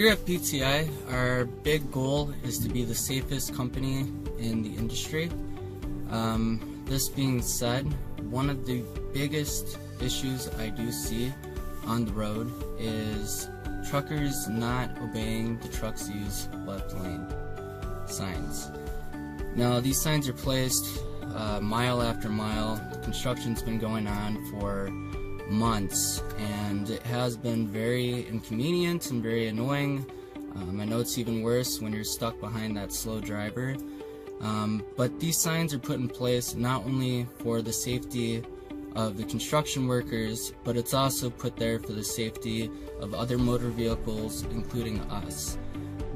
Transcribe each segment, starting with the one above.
Here at PTI, our big goal is to be the safest company in the industry. This being said, one of the biggest issues I do see on the road is truckers not obeying the trucks use left lane signs. Now, these signs are placed mile after mile. The construction's been going on for months, and it has been very inconvenient and very annoying. I know it's even worse when you're stuck behind that slow driver. But these signs are put in place not only for the safety of the construction workers, but it's also put there for the safety of other motor vehicles, including us.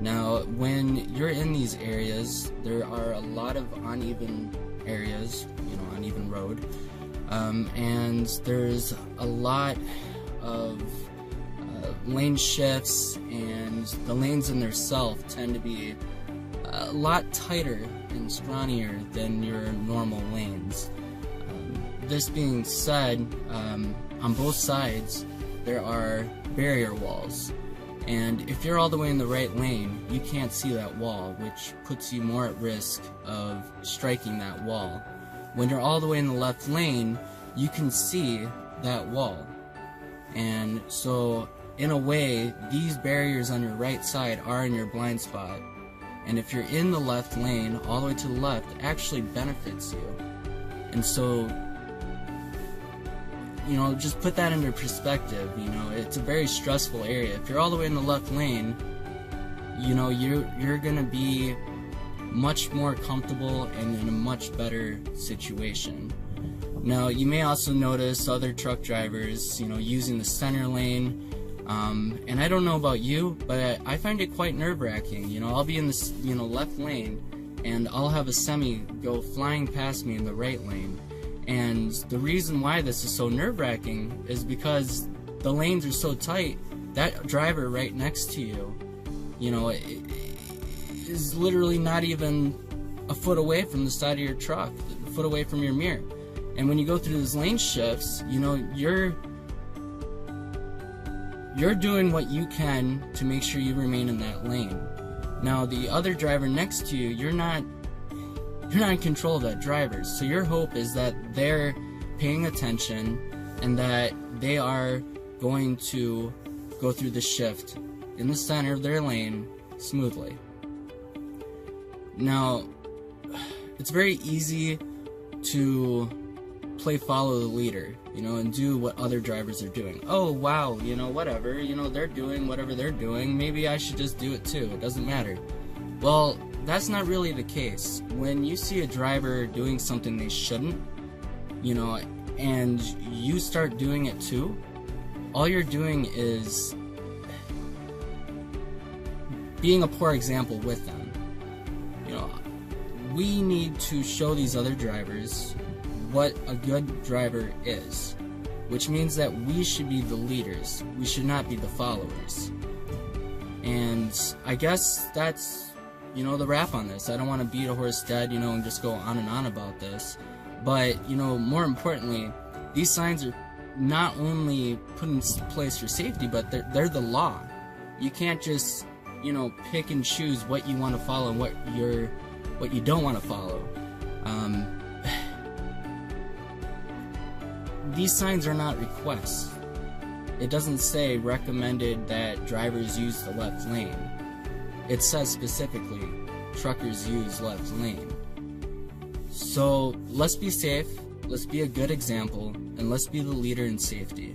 Now, when you're in these areas, there are a lot of uneven areas, uneven road, and there's a lot of lane shifts, and the lanes in themselves tend to be a lot tighter and scrawnier than your normal lanes. This being said, on both sides there are barrier walls, and if you're all the way in the right lane, you can't see that wall, which puts you more at risk of striking that wall. When you're all the way in the left lane, you can see that wall, and so in a way, these barriers on your right side are in your blind spot. And if you're in the left lane, all the way to the left, it actually benefits you. And so, just put that into perspective. It's a very stressful area. If you're all the way in the left lane, you're gonna be much more comfortable and in a much better situation. Now, you may also notice other truck drivers, using the center lane. And I don't know about you, but I find it quite nerve-wracking. I'll be in this, left lane, and I'll have a semi go flying past me in the right lane. And the reason why this is so nerve-wracking is because the lanes are so tight. That driver right next to you, is literally not even a foot away from the side of your truck, a foot away from your mirror. And when you go through those lane shifts, you're doing what you can to make sure you remain in that lane. Now, the other driver next to you, you're not in control of that driver. So your hope is that they're paying attention and that they are going to go through the shift in the center of their lane smoothly. Now, it's very easy to play follow the leader, and do what other drivers are doing. Oh, wow, whatever, they're doing whatever they're doing, maybe I should just do it too, it doesn't matter. Well, that's not really the case. When you see a driver doing something they shouldn't, and you start doing it too, all you're doing is being a poor example with them. We need to show these other drivers what a good driver is, which means that we should be the leaders. We should not be the followers. And I guess that's, the wrap on this. I don't want to beat a horse dead, and just go on and on about this. But, more importantly, these signs are not only put in place for safety, but they're the law. You can't just, pick and choose what you want to follow and what you don't want to follow. These signs are not requests. It doesn't say recommended that drivers use the left lane. It says specifically truckers use left lane. So let's be safe, let's be a good example, and let's be the leader in safety.